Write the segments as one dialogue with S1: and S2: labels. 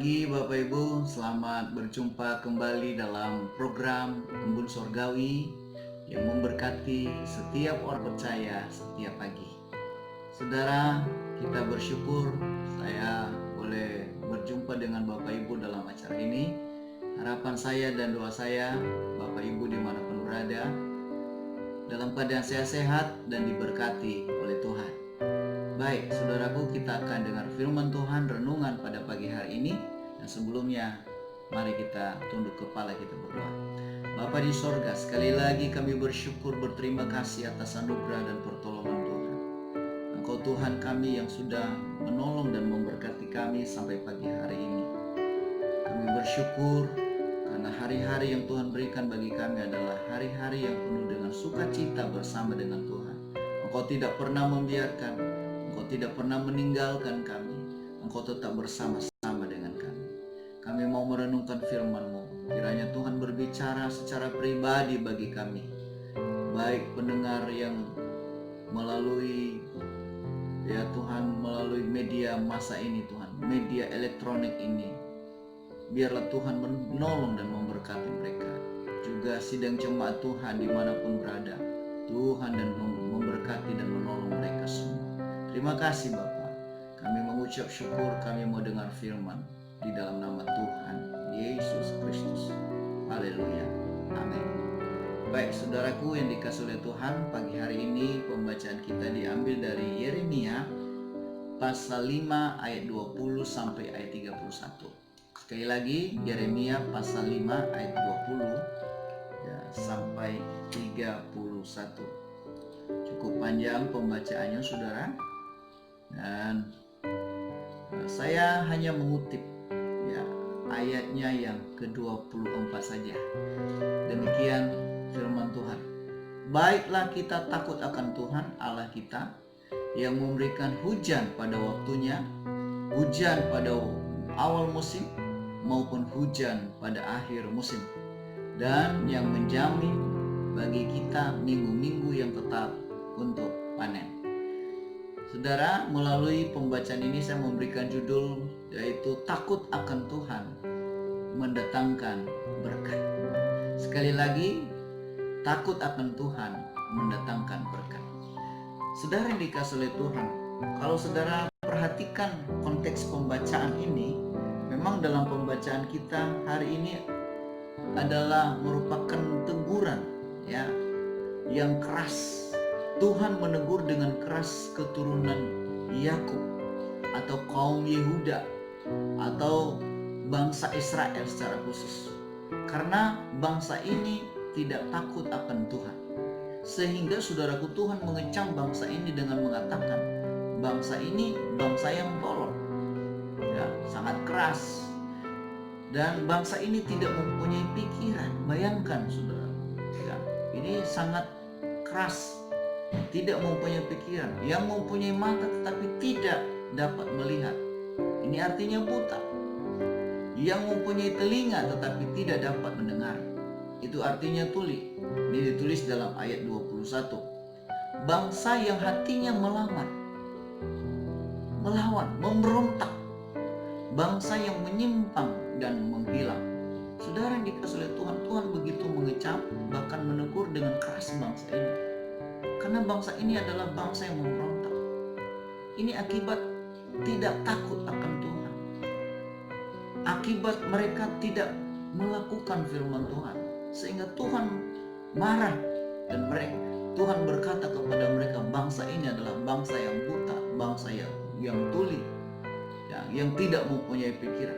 S1: pagi Bapak Ibu, selamat berjumpa kembali dalam program Embun Sorgawi yang memberkati setiap orang percaya setiap pagi. Saudara, kita bersyukur saya boleh berjumpa dengan Bapak Ibu dalam acara ini. Harapan saya dan doa saya, Bapak Ibu dimanapun berada, dalam keadaan sehat dan diberkati oleh Tuhan. Baik, saudaraku, kita akan dengar firman Tuhan renungan pada pagi hari ini. Dan sebelumnya, mari kita tunduk kepala, kita berdoa. Bapa di sorga, sekali lagi kami bersyukur, berterima kasih atas anugerah dan pertolongan Tuhan. Engkau Tuhan kami yang sudah menolong dan memberkati kami sampai pagi hari ini. Kami bersyukur karena hari-hari yang Tuhan berikan bagi kami adalah hari-hari yang penuh dengan sukacita bersama dengan Tuhan. Engkau tidak pernah membiarkan, Engkau tidak pernah meninggalkan kami. Engkau tetap bersama-sama dengan kami. Kami mau merenungkan firman-Mu. Kiranya Tuhan berbicara secara pribadi bagi kami. Baik pendengar yang melalui Tuhan, melalui media masa ini Tuhan, media elektronik ini. Biarlah Tuhan menolong dan memberkati mereka. Juga sidang jemaat Tuhan dimanapun berada, Tuhan dan memberkati dan menolong mereka semua. Terima kasih Bapa. Kami mengucap syukur, kami mau dengar firman di dalam nama Tuhan Yesus Kristus. Haleluya. Amin. Baik saudaraku yang dikasihi oleh Tuhan, pagi hari ini pembacaan kita diambil dari Yeremia pasal 5 ayat 20 sampai ayat 31. Sekali lagi, Yeremia pasal 5 ayat 20 sampai 31. Cukup panjang pembacaannya saudara. Dan saya hanya mengutip ayatnya yang ke-24 saja. Demikian firman Tuhan. Baiklah kita takut akan Tuhan Allah kita yang memberikan hujan pada waktunya, hujan pada awal musim maupun hujan pada akhir musim, dan yang menjamin bagi kita minggu-minggu yang tetap untuk panen. Saudara, melalui pembacaan ini saya memberikan judul yaitu takut akan Tuhan mendatangkan berkat. Sekali lagi, takut akan Tuhan mendatangkan berkat. Saudara yang dikasihi oleh Tuhan, kalau saudara perhatikan konteks pembacaan ini, memang dalam pembacaan kita hari ini adalah merupakan teguran yang keras. Tuhan menegur dengan keras keturunan Yakub atau kaum Yehuda atau bangsa Israel secara khusus, karena bangsa ini tidak takut akan Tuhan. Sehingga saudaraku, Tuhan mengecam bangsa ini dengan mengatakan bangsa ini bangsa yang tolol, sangat keras, dan bangsa ini tidak mempunyai pikiran. Bayangkan saudara, ini sangat keras. Tidak mempunyai pikiran, yang mempunyai mata tetapi tidak dapat melihat. Ini artinya buta. Yang mempunyai telinga tetapi tidak dapat mendengar. Itu artinya tuli. Ini ditulis dalam ayat 21. Bangsa yang hatinya melawan, memberontak. Bangsa yang menyimpang dan menghilang. Saudara yang dikasihi oleh Tuhan, Tuhan begitu mengecam, bahkan menegur dengan keras bangsa ini. Karena bangsa ini adalah bangsa yang memberontak. Ini akibat tidak takut akan Tuhan. Akibat mereka tidak melakukan firman Tuhan. Sehingga Tuhan marah dan Tuhan berkata kepada mereka, bangsa ini adalah bangsa yang buta, bangsa yang tuli, yang tidak mempunyai pikiran.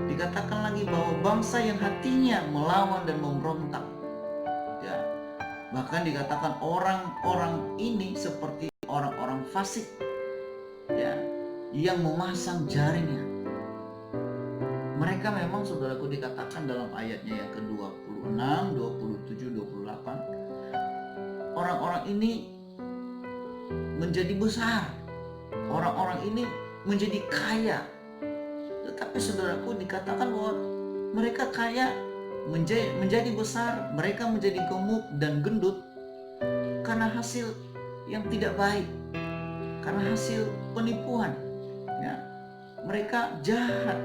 S1: Dikatakan lagi bahwa bangsa yang hatinya melawan dan memberontak. Bahkan dikatakan orang-orang ini seperti orang-orang fasik yang memasang jaringnya. Mereka memang saudaraku dikatakan dalam ayatnya yang ke-26, 27, 28. Orang-orang ini menjadi besar. Orang-orang ini menjadi kaya. Tetapi saudaraku dikatakan bahwa mereka kaya, menjadi besar, mereka menjadi gemuk dan gendut karena hasil yang tidak baik, karena hasil penipuan. Mereka jahat,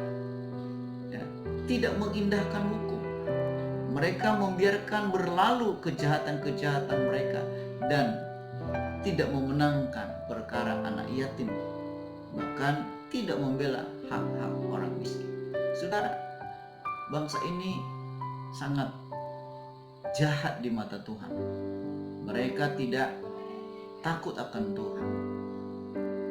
S1: tidak mengindahkan hukum. Mereka membiarkan berlalu kejahatan-kejahatan mereka dan tidak memenangkan perkara anak yatim, bahkan tidak membela hak-hak orang miskin. Saudara, bangsa ini sangat jahat di mata Tuhan. Mereka tidak takut akan Tuhan.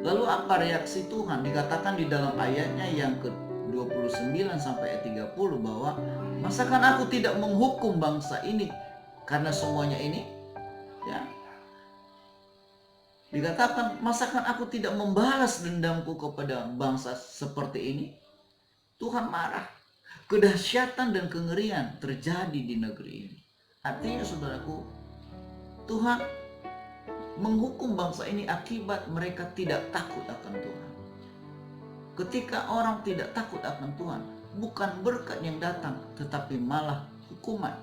S1: Lalu apa reaksi Tuhan? Dikatakan di dalam ayatnya yang ke-29 sampai ayat 30 bahwa masakan aku tidak menghukum bangsa ini karena semuanya ini, ya. Dikatakan, masakan aku tidak membalas dendamku kepada bangsa seperti ini? Tuhan marah. Kedahsyatan dan kengerian terjadi di negeri ini. Artinya saudaraku, Tuhan menghukum bangsa ini akibat mereka tidak takut akan Tuhan. Ketika orang tidak takut akan Tuhan, bukan berkat yang datang, tetapi malah hukuman.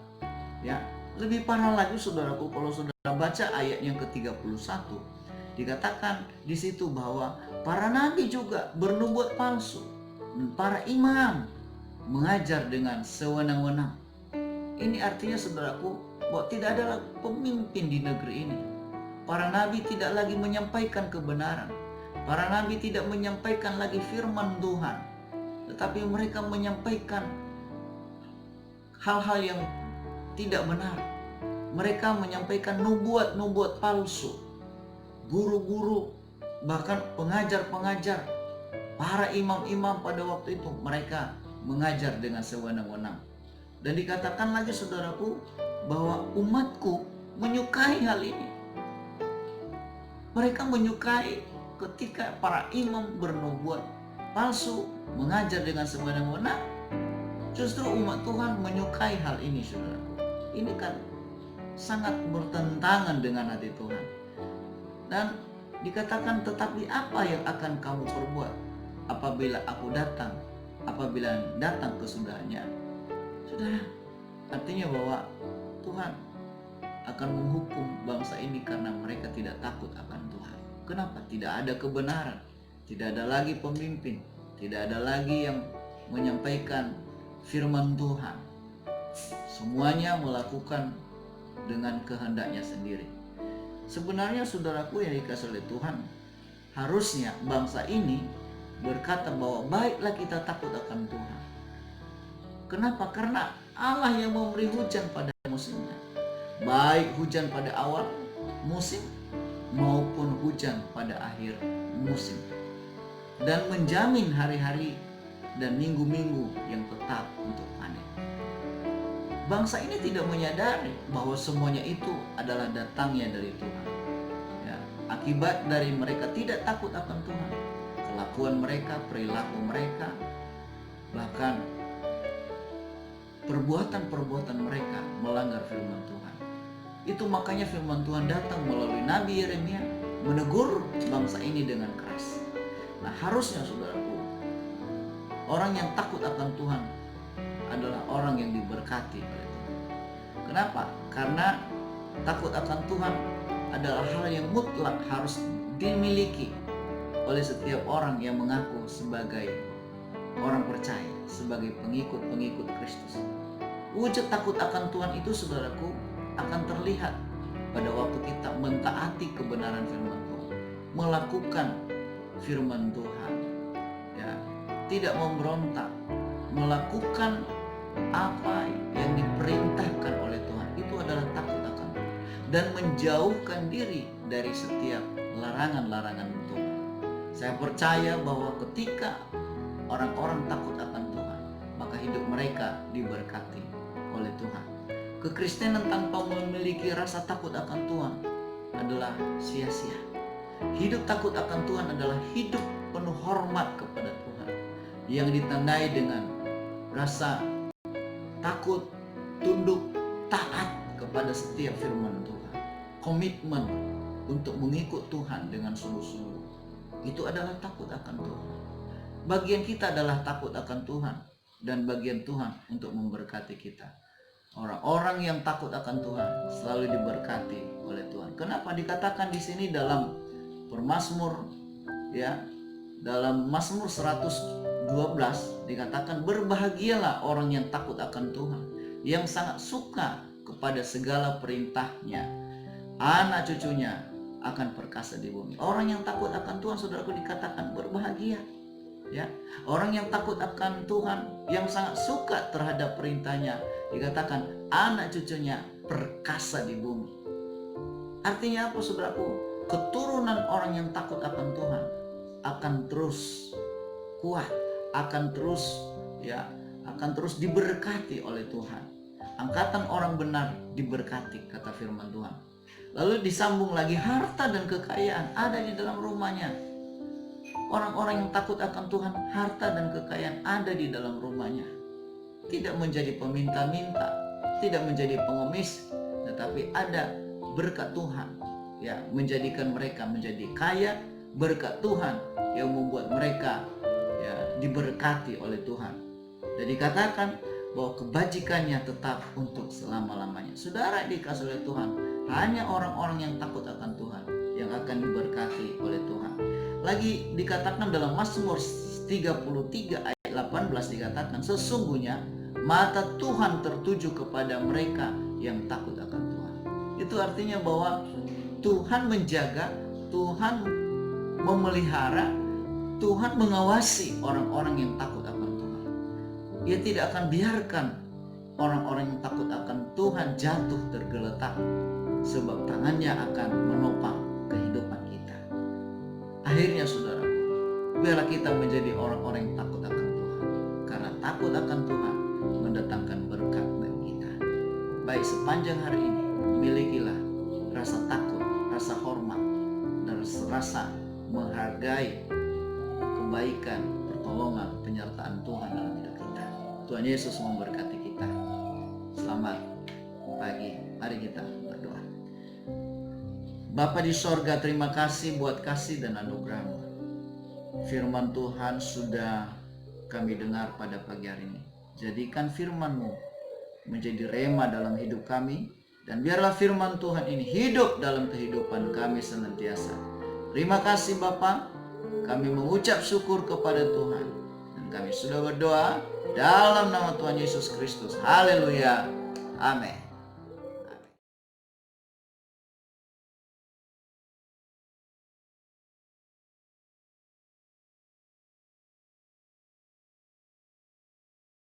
S1: Ya, lebih parah lagi saudaraku, kalau saudara baca ayat yang ke-31, dikatakan di situ bahwa para nabi juga bernubuat palsu, dan para imam mengajar dengan sewenang-wenang. Ini artinya saudaraku bahwa tidak ada pemimpin di negeri ini. Para nabi tidak lagi menyampaikan kebenaran. Para nabi tidak menyampaikan lagi firman Tuhan, tetapi mereka menyampaikan hal-hal yang tidak benar. Mereka menyampaikan nubuat-nubuat palsu. Guru-guru, bahkan pengajar-pengajar, para imam-imam pada waktu itu, mereka mengajar dengan sewenang-wenang. Dan dikatakan lagi saudaraku bahwa umatku menyukai hal ini. Mereka menyukai ketika para imam bernubuat palsu, mengajar dengan sewenang-wenang. Justru umat Tuhan menyukai hal ini saudaraku. Ini kan sangat bertentangan dengan hati Tuhan. Dan dikatakan, tetapi apa yang akan kamu perbuat apabila aku datang, apabila datang kesudahnya? Saudara, artinya bahwa Tuhan akan menghukum bangsa ini karena mereka tidak takut akan Tuhan. Kenapa? Tidak ada kebenaran, tidak ada lagi pemimpin, tidak ada lagi yang menyampaikan firman Tuhan. Semuanya melakukan dengan kehendaknya sendiri. Sebenarnya saudaraku yang dikasihi oleh Tuhan, harusnya bangsa ini berkata bahwa baiklah kita takut akan Tuhan. Kenapa? Karena Allah yang memberi hujan pada musimnya, baik hujan pada awal musim maupun hujan pada akhir musim, dan menjamin hari-hari dan minggu-minggu yang tetap untuk panen. Bangsa ini tidak menyadari bahwa semuanya itu adalah datangnya dari Tuhan. Ya, akibat dari mereka tidak takut akan Tuhan, kelakuan mereka, perilaku mereka, bahkan perbuatan-perbuatan mereka melanggar firman Tuhan. Itu makanya firman Tuhan datang melalui Nabi Yeremia menegur bangsa ini dengan keras. Nah, harusnya saudaraku, orang yang takut akan Tuhan adalah orang yang diberkati oleh Tuhan. Kenapa? Karena takut akan Tuhan adalah hal yang mutlak harus dimiliki oleh setiap orang yang mengaku sebagai orang percaya, sebagai pengikut-pengikut Kristus. Wujud takut akan Tuhan itu saudaraku akan terlihat pada waktu kita mentaati kebenaran firman Tuhan, melakukan firman Tuhan, ya, tidak memberontak, melakukan apa yang diperintahkan oleh Tuhan. Itu adalah takut akan Tuhan, dan menjauhkan diri dari setiap larangan-larangan Tuhan. Saya percaya bahwa ketika orang-orang takut akan Tuhan, maka hidup mereka diberkati oleh Tuhan. Kekristenan tanpa memiliki rasa takut akan Tuhan adalah sia-sia. Hidup takut akan Tuhan adalah hidup penuh hormat kepada Tuhan, yang ditandai dengan rasa takut, tunduk, taat kepada setiap firman Tuhan, komitmen untuk mengikut Tuhan dengan sungguh-sungguh. Itu adalah takut akan Tuhan. Bagian kita adalah takut akan Tuhan, dan bagian Tuhan untuk memberkati kita. Orang-orang yang takut akan Tuhan selalu diberkati oleh Tuhan. Kenapa dikatakan di sini dalam Mazmur, ya, dalam Mazmur 112 12 dikatakan, berbahagialah orang yang takut akan Tuhan, yang sangat suka kepada segala perintahnya. Anak cucunya akan perkasa di bumi. Orang yang takut akan Tuhan, saudaraku, dikatakan berbahagia. Ya, orang yang takut akan Tuhan, yang sangat suka terhadap perintahnya, dikatakan anak cucunya perkasa di bumi. Artinya apa, saudaraku? Keturunan orang yang takut akan Tuhan akan terus kuat, akan terus diberkati oleh Tuhan. Angkatan orang benar diberkati, kata firman Tuhan. Lalu disambung lagi, harta dan kekayaan ada di dalam rumahnya. Orang-orang yang takut akan Tuhan, harta dan kekayaan ada di dalam rumahnya. Tidak menjadi peminta-minta, tidak menjadi pengemis, tetapi ada berkat Tuhan, ya, menjadikan mereka menjadi kaya. Berkat Tuhan yang membuat mereka, ya, diberkati oleh Tuhan. Dan dikatakan bahwa kebajikannya tetap untuk selama-lamanya. Saudara dikasih oleh Tuhan, hanya orang-orang yang takut akan Tuhan yang akan diberkati oleh Tuhan. Lagi dikatakan dalam Mazmur 33 ayat 18 dikatakan, sesungguhnya mata Tuhan tertuju kepada mereka yang takut akan Tuhan. Itu artinya bahwa Tuhan menjaga, Tuhan memelihara, Tuhan mengawasi orang-orang yang takut akan Tuhan. Ia tidak akan biarkan orang-orang yang takut akan Tuhan jatuh tergeletak, sebab tangannya akan menopang kehidupan kita. Akhirnya saudara, biarlah kita menjadi orang-orang yang takut akan Tuhan, karena takut akan Tuhan mendatangkan berkat bagi kita. Baik, sepanjang hari ini milikilah rasa takut, rasa hormat, dan rasa menghargai kebaikan, pertolongan, penyertaan Tuhan dalam hidup kita. Tuhan Yesus memberkati kita. Selamat pagi, mari kita berdoa. Bapa di sorga, terima kasih buat kasih dan anugerah-Mu. Firman Tuhan sudah kami dengar pada pagi hari ini. Jadikan firman-Mu menjadi rema dalam hidup kami, dan biarlah firman Tuhan ini hidup dalam kehidupan kami senantiasa. Terima kasih Bapa, kami mengucap syukur kepada Tuhan, dan kami sudah berdoa dalam nama Tuhan Yesus Kristus. Haleluya, amin.